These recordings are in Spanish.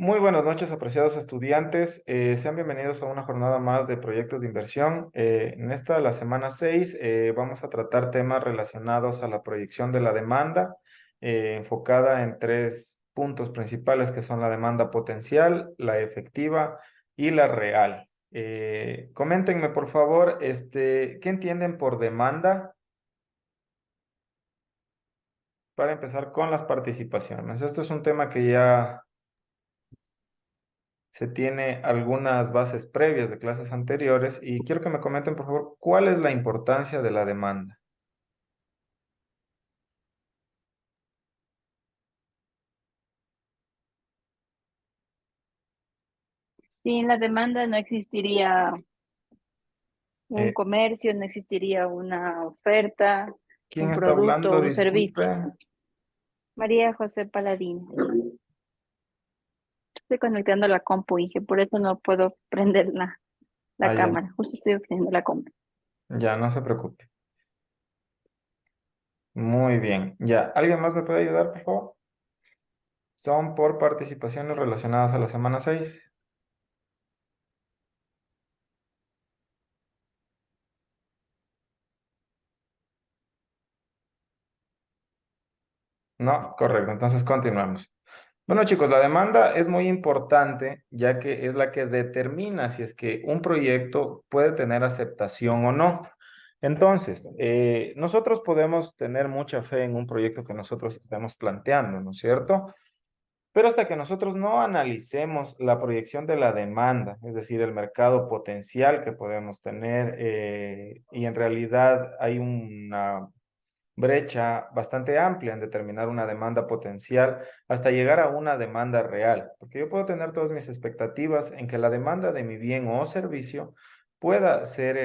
Muy buenas noches, apreciados estudiantes. Sean bienvenidos a una jornada más de proyectos de inversión. En esta, la semana 6, vamos a tratar temas relacionados a la proyección de la demanda, enfocada en tres puntos principales que son la demanda potencial, la efectiva y la real. Coméntenme, por favor, ¿qué entienden por demanda? Para empezar con las participaciones. Esto es un tema que ya se tiene algunas bases previas de clases anteriores y quiero que me comenten, por favor, cuál es la importancia de la demanda. Sin la demanda no existiría un Eh, comercio, no existiría una oferta, ¿Quién un está producto, hablando? un Disculpe. servicio. María José Paladino. Estoy conectando la compu, dije, por eso no puedo prender la Ah, ya, cámara. Justo estoy prendiendo la compu. ya, no se preocupe. Muy bien, ya. ¿Alguien más me puede ayudar, por favor? Son por participaciones relacionadas a la semana 6. No, correcto. Entonces continuamos. Bueno, chicos, la demanda es muy importante ya que es la que determina si es que un proyecto puede tener aceptación o no. Entonces, nosotros podemos tener mucha fe en un proyecto que nosotros estemos planteando, ¿no es cierto? Pero hasta que nosotros no analicemos la proyección de la demanda, es decir, el mercado potencial que podemos tener, y en realidad hay una brecha bastante amplia en determinar una demanda potencial hasta llegar a una demanda real, porque yo puedo tener todas mis expectativas en que la demanda de mi bien o servicio pueda ser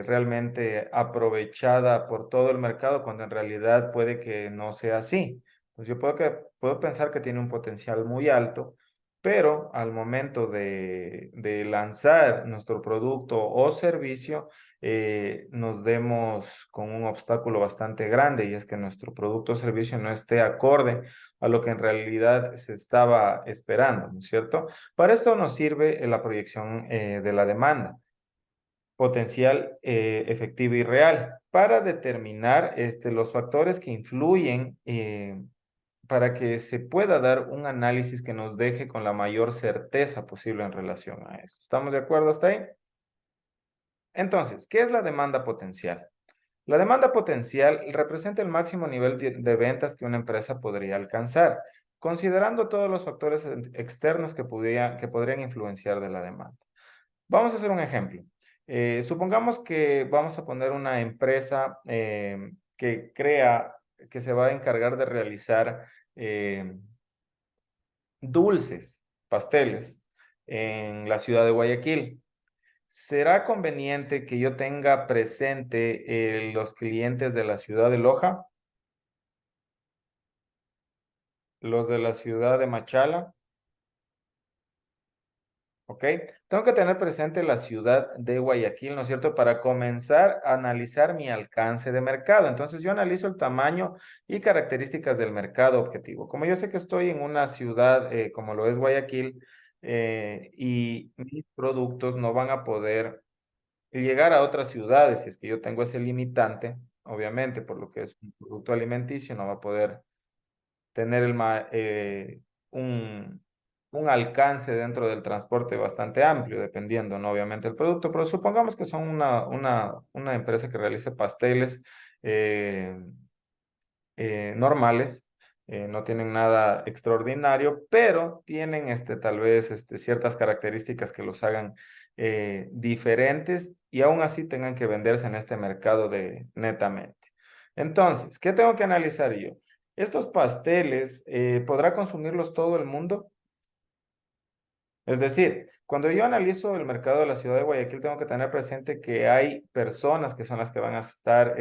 realmente aprovechada por todo el mercado cuando en realidad puede que no sea así. Pues yo puedo pensar que tiene un potencial muy alto, pero al momento de lanzar nuestro producto o servicio, nos demos con un obstáculo bastante grande y es que nuestro producto o servicio no esté acorde a lo que en realidad se estaba esperando, ¿no es cierto? Para esto nos sirve la proyección de la demanda potencial, efectiva y real para determinar los factores que influyen, para que se pueda dar un análisis que nos deje con la mayor certeza posible en relación a eso. ¿Estamos de acuerdo hasta ahí? Entonces, ¿qué es la demanda potencial? La demanda potencial representa el máximo nivel de ventas que una empresa podría alcanzar, considerando todos los factores externos que podrían influenciar de la demanda. Vamos a hacer un ejemplo. Supongamos que vamos a poner una empresa que se va a encargar de realizar eh, dulces, pasteles, en la ciudad de Guayaquil. ¿Será conveniente que yo tenga presente los clientes de la ciudad de Loja, los de la ciudad de Machala? ¿Ok? Tengo que tener presente la ciudad de Guayaquil, ¿no es cierto? Para comenzar a analizar mi alcance de mercado. Entonces yo analizo el tamaño y características del mercado objetivo. Como yo sé que estoy en una ciudad como lo es Guayaquil, y mis productos no van a poder llegar a otras ciudades, si es que yo tengo ese limitante, obviamente, por lo que es un producto alimenticio, no va a poder tener un, un alcance dentro del transporte bastante amplio, dependiendo, ¿no? Obviamente, el producto, pero supongamos que son una empresa que realiza pasteles eh, normales, no tienen nada extraordinario, pero tienen tal vez ciertas características que los hagan diferentes y aún así tengan que venderse en este mercado netamente. Entonces, ¿qué tengo que analizar yo? ¿Estos pasteles podrá consumirlos todo el mundo? Es decir, cuando yo analizo el mercado de la ciudad de Guayaquil, tengo que tener presente que hay personas que son las que van a estar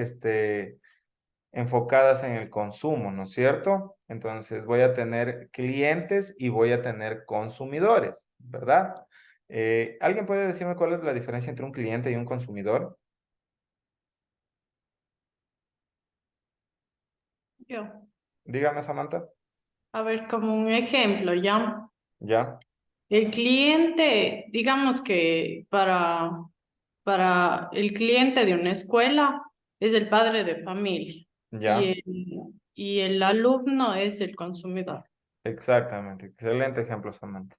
enfocadas en el consumo, ¿no es cierto? Entonces voy a tener clientes y voy a tener consumidores, ¿verdad? ¿Alguien puede decirme cuál es la diferencia entre un cliente y un consumidor? Yo. Dígame, Samantha. A ver, como un ejemplo, ¿ya? ¿Ya? El cliente, digamos que para el cliente de una escuela es el padre de familia y ¿Ya? y el alumno es el consumidor. Exactamente, excelente ejemplo, Samantha.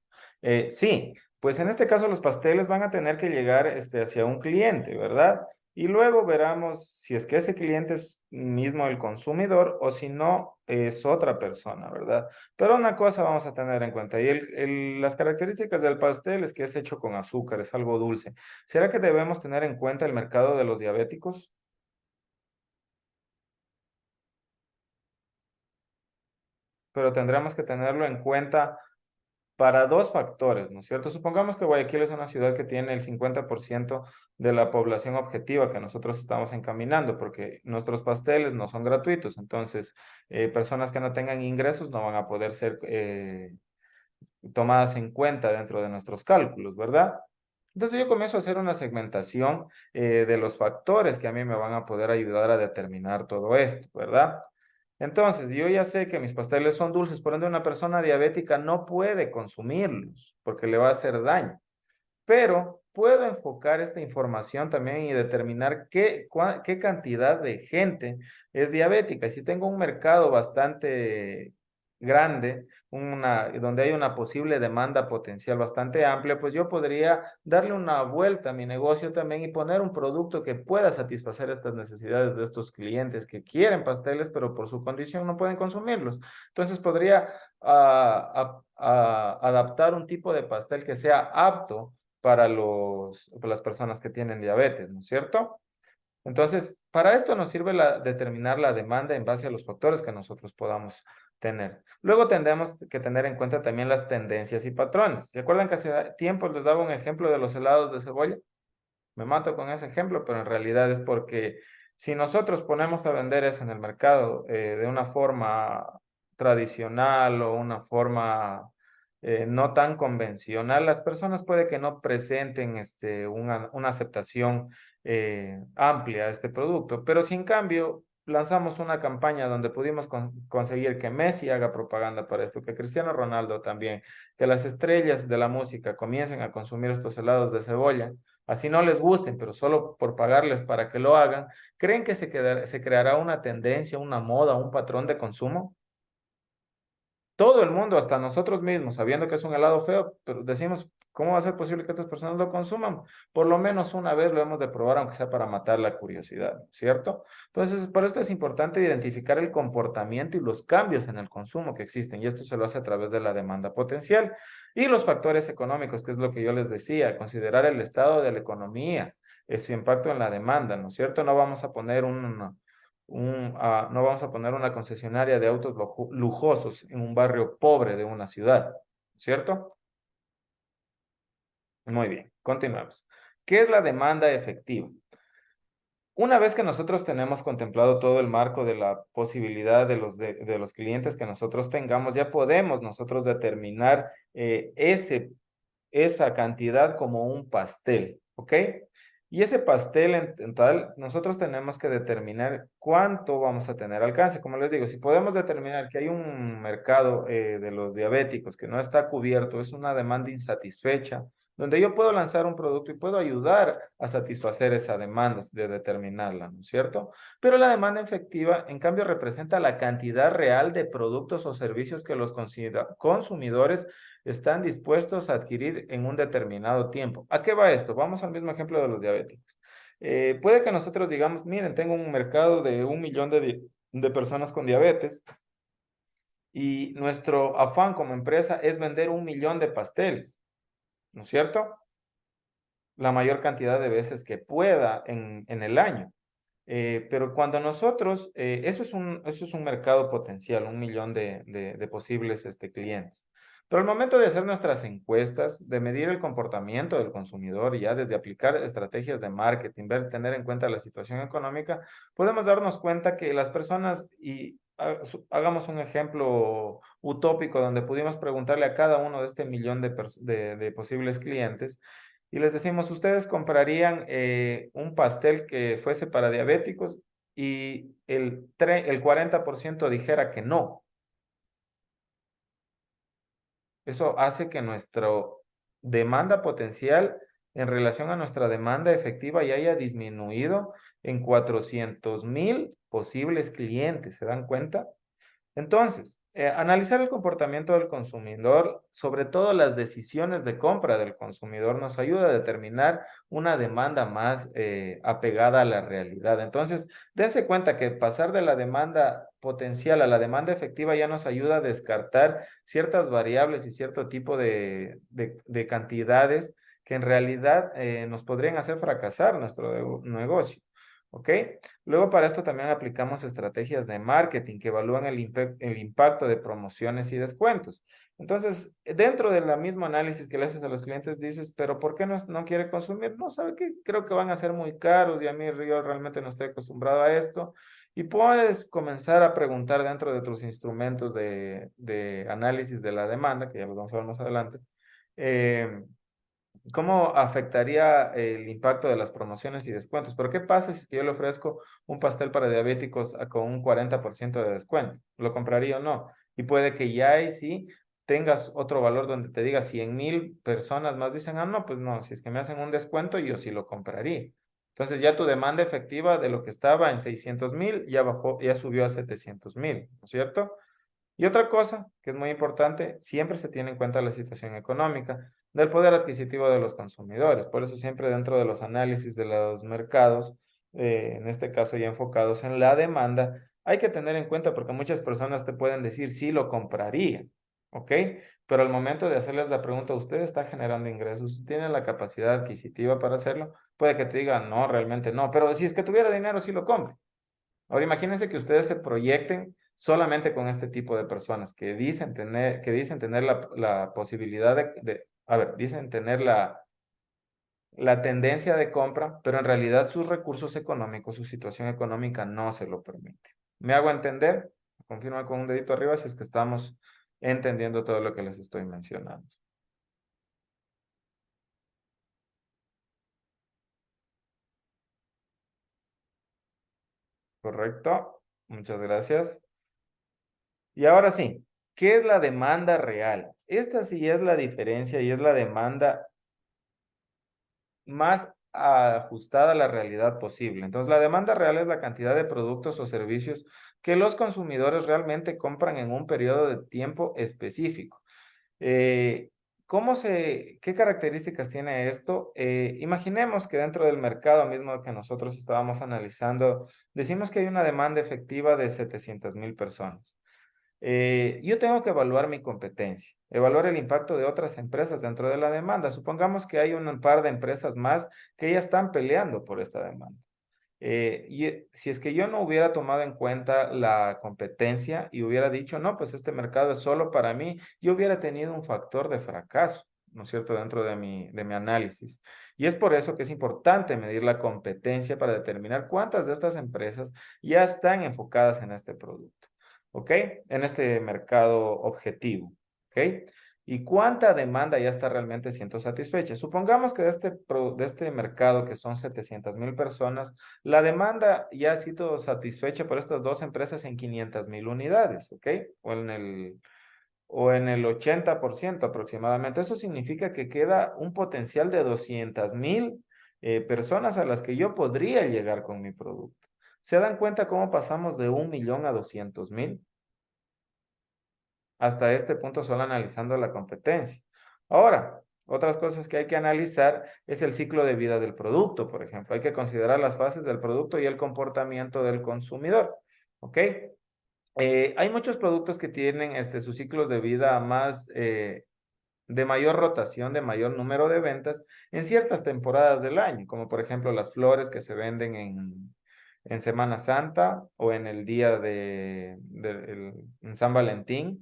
Sí, pues en este caso los pasteles van a tener que llegar hacia un cliente, ¿verdad? Y luego veremos si es que ese cliente es mismo el consumidor o si no es otra persona, ¿verdad? Pero una cosa vamos a tener en cuenta, y las características del pastel es que es hecho con azúcar, es algo dulce. ¿Será que debemos tener en cuenta el mercado de los diabéticos? Pero tendremos que tenerlo en cuenta para dos factores, ¿no es cierto? Supongamos que Guayaquil es una ciudad que tiene el 50% de la población objetiva que nosotros estamos encaminando, porque nuestros pasteles no son gratuitos, entonces personas que no tengan ingresos no van a poder ser tomadas en cuenta dentro de nuestros cálculos, ¿verdad? Entonces yo comienzo a hacer una segmentación de los factores que a mí me van a poder ayudar a determinar todo esto, ¿verdad? Entonces, yo ya sé que mis pasteles son dulces, por ende una persona diabética no puede consumirlos porque le va a hacer daño, pero puedo enfocar esta información también y determinar qué cantidad de gente es diabética. Y si tengo un mercado bastante grande, donde hay una posible demanda potencial bastante amplia, pues yo podría darle una vuelta a mi negocio también y poner un producto que pueda satisfacer estas necesidades de estos clientes que quieren pasteles, pero por su condición no pueden consumirlos. Entonces podría adaptar un tipo de pastel que sea apto para las personas que tienen diabetes, ¿no es cierto? Entonces, para esto nos sirve determinar la demanda en base a los factores que nosotros podamos tener. Luego tendremos que tener en cuenta también las tendencias y patrones. ¿Se acuerdan que hace tiempo les daba un ejemplo de los helados de cebolla? Me mato con ese ejemplo, pero en realidad es porque si nosotros ponemos a vender eso en el mercado de una forma tradicional o una forma no tan convencional, las personas puede que no presenten una aceptación amplia a este producto, pero si en cambio lanzamos una campaña donde pudimos conseguir que Messi haga propaganda para esto, que Cristiano Ronaldo también, que las estrellas de la música comiencen a consumir estos helados de cebolla, así no les gusten, pero solo por pagarles para que lo hagan, ¿creen que se creará una tendencia, una moda, un patrón de consumo? Todo el mundo, hasta nosotros mismos, sabiendo que es un helado feo, pero decimos, ¿cómo va a ser posible que estas personas lo consuman? Por lo menos una vez lo hemos de probar, aunque sea para matar la curiosidad, ¿cierto? Entonces, por esto es importante identificar el comportamiento y los cambios en el consumo que existen, y esto se lo hace a través de la demanda potencial y los factores económicos, que es lo que yo les decía, considerar el estado de la economía, su impacto en la demanda, ¿no es cierto? No vamos a poner no vamos a poner una concesionaria de autos lujosos en un barrio pobre de una ciudad, ¿cierto? Muy bien, continuamos. ¿Qué es la demanda efectiva? Una vez que nosotros tenemos contemplado todo el marco de la posibilidad de los clientes que nosotros tengamos, ya podemos nosotros determinar esa cantidad como un pastel, ¿ok? Y ese pastel en tal, nosotros tenemos que determinar cuánto vamos a tener alcance. Como les digo, si podemos determinar que hay un mercado de los diabéticos que no está cubierto, es una demanda insatisfecha, donde yo puedo lanzar un producto y puedo ayudar a satisfacer esa demanda, de determinarla, ¿no es cierto? Pero la demanda efectiva, en cambio, representa la cantidad real de productos o servicios que los consumidores están dispuestos a adquirir en un determinado tiempo. ¿A qué va esto? Vamos al mismo ejemplo de los diabéticos. Puede que nosotros digamos, miren, tengo un mercado de 1 millón de personas con diabetes y nuestro afán como empresa es vender 1 millón de pasteles, ¿no es cierto? La mayor cantidad de veces que pueda en el año. Pero cuando nosotros, eso es un mercado potencial, 1 millón de posibles clientes. Pero al momento de hacer nuestras encuestas, de medir el comportamiento del consumidor y ya desde aplicar estrategias de marketing, tener en cuenta la situación económica, podemos darnos cuenta que las personas, y hagamos un ejemplo utópico donde pudimos preguntarle a cada uno de este 1 millón de posibles clientes, y les decimos, ¿ustedes comprarían un pastel que fuese para diabéticos? Y el 40% dijera que no. Eso hace que demanda potencial en relación a nuestra demanda efectiva ya haya disminuido en 400,000 posibles clientes, ¿se dan cuenta? Entonces, analizar el comportamiento del consumidor, sobre todo las decisiones de compra del consumidor, nos ayuda a determinar una demanda más apegada a la realidad. Entonces, dense cuenta que pasar de la demanda potencial a la demanda efectiva ya nos ayuda a descartar ciertas variables y cierto tipo de cantidades que en realidad nos podrían hacer fracasar nuestro negocio. ¿Ok? Luego para esto también aplicamos estrategias de marketing que evalúan el impacto de promociones y descuentos. Entonces, dentro del mismo análisis que le haces a los clientes, dices, pero ¿por qué no quiere consumir? No, ¿sabe qué? Creo que van a ser muy caros y a mí yo realmente no estoy acostumbrado a esto. Y puedes comenzar a preguntar dentro de tus instrumentos de análisis de la demanda, que ya los vamos a ver más adelante, ¿cómo afectaría el impacto de las promociones y descuentos? Pero ¿qué pasa si yo le ofrezco un pastel para diabéticos con un 40% de descuento? ¿Lo compraría o no? Y puede que ya ahí sí tengas otro valor donde te diga 100,000 personas más dicen, ah, no, pues no, si es que me hacen un descuento, yo sí lo compraría. Entonces ya tu demanda efectiva de lo que estaba en 600,000 ya bajó, ya subió a 700,000, ¿no es cierto? Y otra cosa que es muy importante, siempre se tiene en cuenta la situación económica del poder adquisitivo de los consumidores. Por eso siempre dentro de los análisis de los mercados, en este caso ya enfocados en la demanda, hay que tener en cuenta porque muchas personas te pueden decir sí lo compraría, ¿ok? Pero al momento de hacerles la pregunta, ¿usted está generando ingresos? ¿Tiene la capacidad adquisitiva para hacerlo? Puede que te digan, no, realmente no, pero si es que tuviera dinero, sí lo compre. Ahora imagínense que ustedes se proyecten solamente con este tipo de personas que dicen tener la posibilidad a ver, dicen tener la tendencia de compra, pero en realidad sus recursos económicos, su situación económica no se lo permite. ¿Me hago entender? Confirma con un dedito arriba si es que estamos entendiendo todo lo que les estoy mencionando. ¿Correcto? Muchas gracias. Y ahora sí, ¿qué es la demanda real? Esta sí es la diferencia y es la demanda más ajustada a la realidad posible. Entonces, la demanda real es la cantidad de productos o servicios que los consumidores realmente compran en un periodo de tiempo específico. Eh, ¿Qué características tiene esto? Imaginemos que dentro del mercado mismo que nosotros estábamos analizando, decimos que hay una demanda efectiva de 700,000 personas. Yo tengo que evaluar mi competencia, evaluar el impacto de otras empresas dentro de la demanda. Supongamos que hay un par de empresas más que ya están peleando por esta demanda. Si es que yo no hubiera tomado en cuenta la competencia y hubiera dicho, no, pues este mercado es solo para mí, yo hubiera tenido un factor de fracaso, ¿no es cierto?, dentro de mi análisis. Y es por eso que es importante medir la competencia para determinar cuántas de estas empresas ya están enfocadas en este producto, ¿ok? En este mercado objetivo, ¿ok? ¿Y cuánta demanda ya está realmente siendo satisfecha? Supongamos que de este mercado, que son 700,000 personas, la demanda ya ha sido satisfecha por estas dos empresas en 500,000 unidades, ¿ok? O en el 80% aproximadamente. Eso significa que queda un potencial de 200,000 personas a las que yo podría llegar con mi producto. ¿Se dan cuenta cómo pasamos de 1,000,000 a 200,000? Hasta este punto solo analizando la competencia. Ahora, otras cosas que hay que analizar es el ciclo de vida del producto, por ejemplo. Hay que considerar las fases del producto y el comportamiento del consumidor. ¿Ok? Hay muchos productos que tienen sus ciclos de vida más de mayor rotación, de mayor número de ventas en ciertas temporadas del año, como por ejemplo las flores que se venden en Semana Santa o en el día en San Valentín.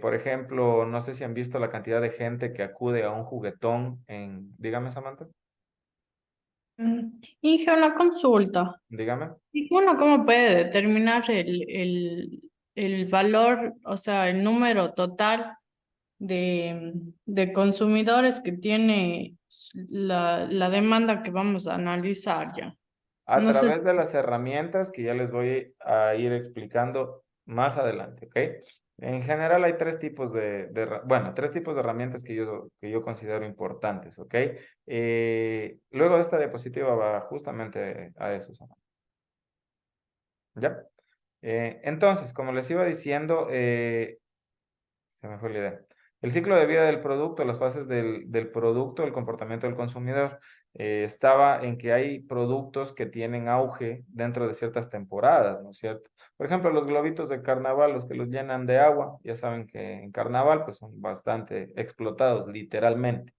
Por ejemplo, no sé si han visto la cantidad de gente que acude a un juguetón dígame, Samantha, Inge, una consulta. dígame. ¿Y uno cómo puede determinar el valor, o sea, el número total de consumidores que tiene la demanda que vamos a analizar ya? A No sé. través de las herramientas que ya les voy a ir explicando más adelante, ¿ok? En general hay tres tipos bueno, tres tipos de herramientas que yo considero importantes, ¿ok? Luego de esta diapositiva va justamente a eso, Samantha. ¿Ya? Entonces, como les iba diciendo, se me fue la idea. El ciclo de vida del producto, las fases del producto, el comportamiento del consumidor, estaba en que hay productos que tienen auge dentro de ciertas temporadas, ¿no es cierto? Por ejemplo, los globitos de carnaval, los que los llenan de agua, ya saben que en carnaval pues son bastante explotados, literalmente.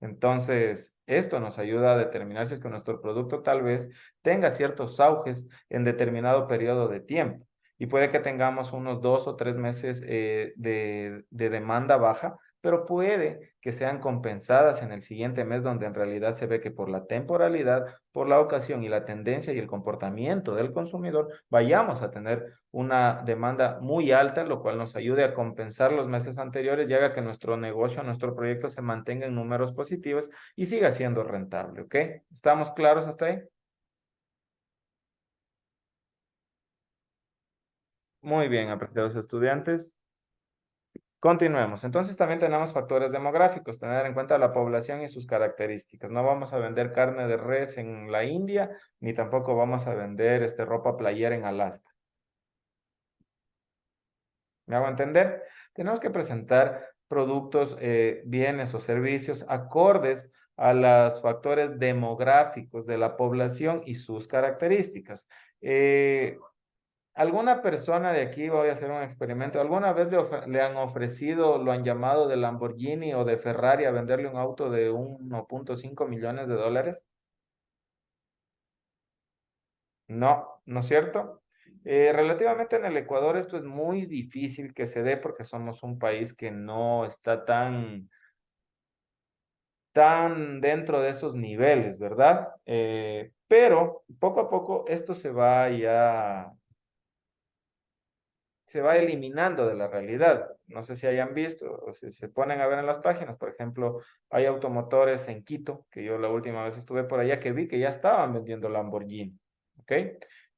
Entonces, esto nos ayuda a determinar si es que nuestro producto tal vez tenga ciertos auges en determinado periodo de tiempo y puede que tengamos unos 2 o 3 meses de demanda baja, pero puede que sean compensadas en el siguiente mes, donde en realidad se ve que por la temporalidad, por la ocasión y la tendencia y el comportamiento del consumidor, vayamos a tener una demanda muy alta, lo cual nos ayude a compensar los meses anteriores y haga que nuestro negocio, nuestro proyecto se mantenga en números positivos y siga siendo rentable, ¿ok? ¿Estamos claros hasta ahí? Muy bien, apreciados estudiantes. Continuemos. Entonces también tenemos factores demográficos, tener en cuenta la población y sus características. No vamos a vender carne de res en la India, ni tampoco vamos a vender ropa playera en Alaska. ¿Me hago entender? Tenemos que presentar productos, bienes o servicios acordes a los factores demográficos de la población y sus características. ¿Alguna persona de aquí, voy a hacer un experimento, alguna vez le han ofrecido, lo han llamado de Lamborghini o de Ferrari a venderle un auto de 1,5 millones de dólares? No, ¿no es cierto? Relativamente en el Ecuador esto es muy difícil que se dé porque somos un país que no está tan dentro de esos niveles, ¿verdad? Pero poco a poco esto se va eliminando de la realidad. No sé si hayan visto o si se ponen a ver en las páginas. Por ejemplo, hay automotores en Quito, que yo la última vez estuve por allá, que vi que ya estaban vendiendo Lamborghini, ¿ok?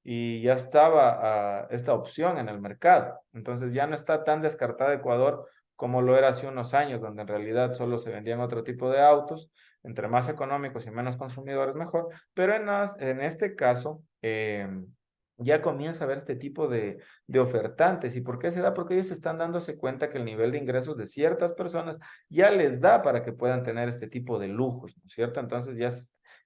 Y ya estaba esta opción en el mercado. Entonces ya no está tan descartada Ecuador como lo era hace unos años, donde en realidad solo se vendían otro tipo de autos, entre más económicos y menos consumidores mejor. Pero en este caso, ya comienza a haber este tipo de ofertantes. ¿Y por qué se da? Porque ellos están dándose cuenta que el nivel de ingresos de ciertas personas ya les da para que puedan tener este tipo de lujos, ¿no es cierto? Entonces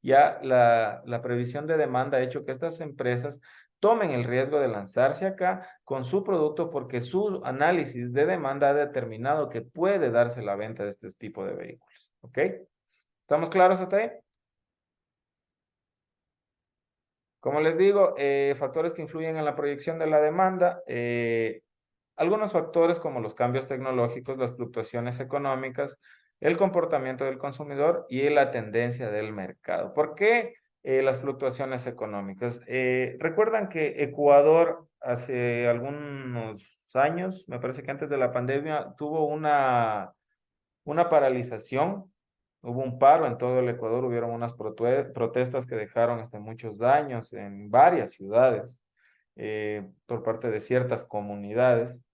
ya la previsión de demanda ha hecho que estas empresas tomen el riesgo de lanzarse acá con su producto porque su análisis de demanda ha determinado que puede darse la venta de este tipo de vehículos. ¿Ok? ¿Estamos claros hasta ahí? Como les digo, factores que influyen en la proyección de la demanda. Algunos factores como los cambios tecnológicos, las fluctuaciones económicas, el comportamiento del consumidor y la tendencia del mercado. ¿Por qué las fluctuaciones económicas? Recuerdan que Ecuador hace algunos años, me parece que antes de la pandemia, tuvo una paralización, hubo un paro en todo el Ecuador, hubieron unas protestas que dejaron muchos daños en varias ciudades por parte de ciertas comunidades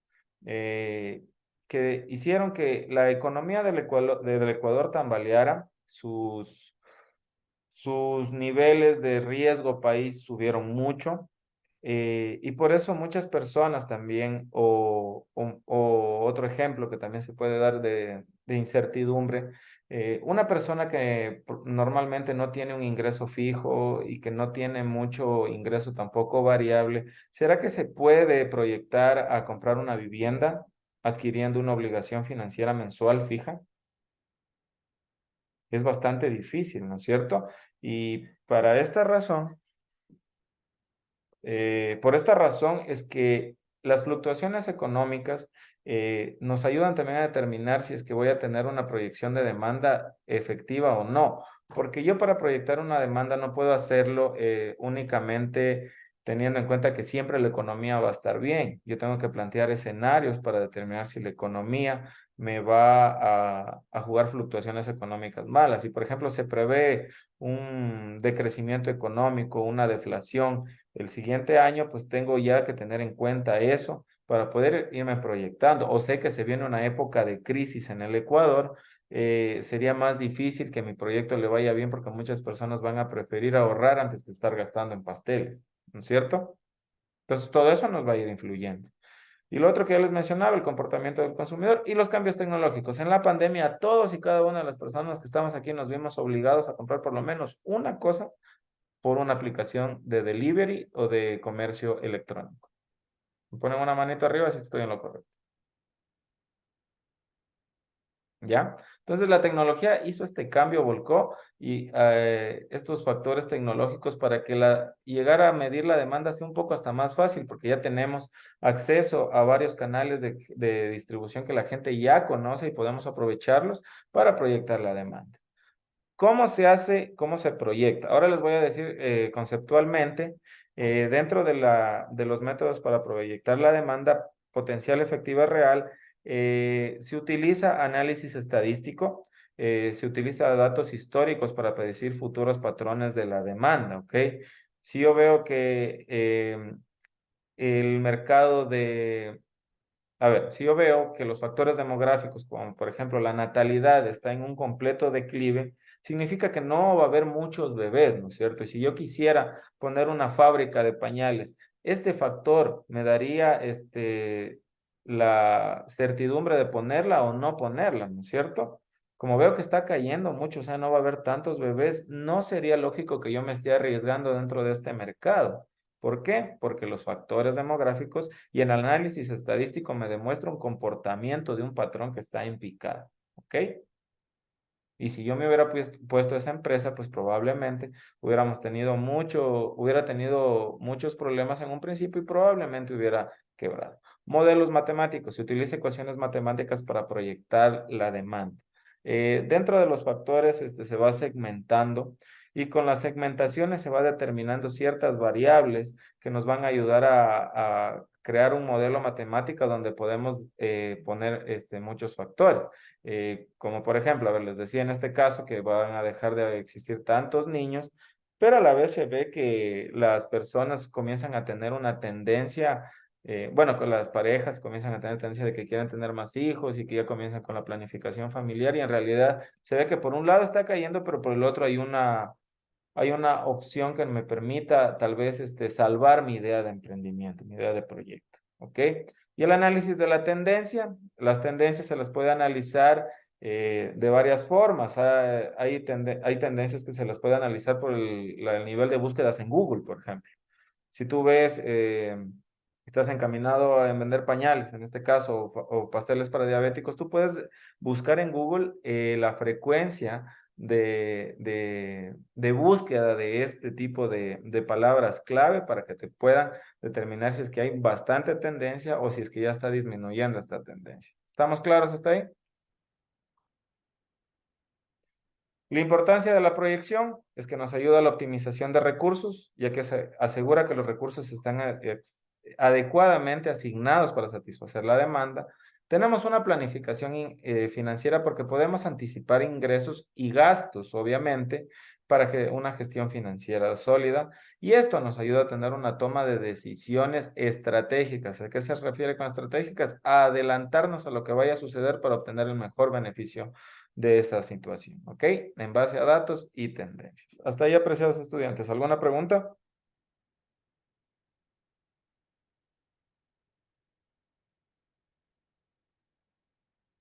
eh, que hicieron que la economía del Ecuador tambaleara, sus niveles de riesgo país subieron mucho y por eso muchas personas también, o otro ejemplo que también se puede dar de incertidumbre, una persona que normalmente no tiene un ingreso fijo y que no tiene mucho ingreso tampoco variable, ¿será que se puede proyectar a comprar una vivienda adquiriendo una obligación financiera mensual fija? Es bastante difícil, ¿no es cierto? Y para esta razón, por esta razón es que las fluctuaciones económicas nos ayudan también a determinar si es que voy a tener una proyección de demanda efectiva o no, porque yo para proyectar una demanda no puedo hacerlo únicamente teniendo en cuenta que siempre la economía va a estar bien. Yo tengo que plantear escenarios para determinar si la economía me va a jugar fluctuaciones económicas malas. Si, por ejemplo, se prevé un decrecimiento económico, una deflación, el siguiente año, pues tengo ya que tener en cuenta eso para poder irme proyectando. O sé que se viene una época de crisis en el Ecuador, sería más difícil que mi proyecto le vaya bien porque muchas personas van a preferir ahorrar antes que estar gastando en pasteles, ¿no es cierto? Entonces, todo eso nos va a ir influyendo. Y lo otro que ya les mencionaba, el comportamiento del consumidor y los cambios tecnológicos. En la pandemia, todos y cada una de las personas que estamos aquí nos vimos obligados a comprar por lo menos una cosa por una aplicación de delivery o de comercio electrónico. Me ponen una manito arriba si estoy en lo correcto. ¿Ya? Entonces la tecnología hizo este cambio, volcó y estos factores tecnológicos para que llegar a medir la demanda sea un poco hasta más fácil, porque ya tenemos acceso a varios canales de distribución que la gente ya conoce y podemos aprovecharlos para proyectar la demanda. ¿Cómo se hace? ¿Cómo se proyecta? Ahora les voy a decir conceptualmente, dentro de los métodos para proyectar la demanda potencial efectiva real, se utiliza análisis estadístico, se utiliza datos históricos para predecir futuros patrones de la demanda, ¿ok? Si yo veo que el mercado a ver, si yo veo que los factores demográficos, como por ejemplo la natalidad, está en un completo declive, significa que no va a haber muchos bebés, ¿no es cierto? Y si yo quisiera poner una fábrica de pañales, este factor me daría la certidumbre de ponerla o no ponerla, ¿no es cierto? Como veo que está cayendo mucho, o sea, no va a haber tantos bebés, no sería lógico que yo me esté arriesgando dentro de este mercado. ¿Por qué? Porque los factores demográficos y el análisis estadístico me demuestra un comportamiento de un patrón que está en picada. ¿Ok? Y si yo me hubiera puesto esa empresa, pues probablemente hubiera tenido muchos problemas en un principio y probablemente hubiera quebrado. Modelos matemáticos. Se utiliza ecuaciones matemáticas para proyectar la demanda. Dentro de los factores, se va segmentando y con las segmentaciones se va determinando ciertas variables que nos van a ayudar a crear un modelo matemático donde podemos poner muchos factores. Como por ejemplo, a ver, les decía en este caso que van a dejar de existir tantos niños, pero a la vez se ve que las personas comienzan a tener una tendencia, bueno, con las parejas comienzan a tener tendencia de que quieren tener más hijos y que ya comienzan con la planificación familiar y en realidad se ve que por un lado está cayendo, pero por el otro hay una opción que me permita tal vez salvar mi idea de emprendimiento, mi idea de proyecto. ¿Ok? Y el análisis de la tendencia, las tendencias se las puede analizar de varias formas. Hay tendencias que se las puede analizar por el nivel de búsquedas en Google, por ejemplo. Si tú ves, estás encaminado a vender pañales, en este caso, o pasteles para diabéticos, tú puedes buscar en Google la frecuencia de búsqueda de este tipo de palabras clave para que te puedan determinar si es que hay bastante tendencia o si es que ya está disminuyendo esta tendencia. ¿Estamos claros hasta ahí? La importancia de la proyección es que nos ayuda a la optimización de recursos, ya que se asegura que los recursos están adecuadamente asignados para satisfacer la demanda. Tenemos una planificación financiera porque podemos anticipar ingresos y gastos, obviamente, para que una gestión financiera sólida. Y esto nos ayuda a tener una toma de decisiones estratégicas. ¿A qué se refiere con estratégicas? A adelantarnos a lo que vaya a suceder para obtener el mejor beneficio de esa situación, ¿ok? En base a datos y tendencias. Hasta ahí, apreciados estudiantes. ¿Alguna pregunta?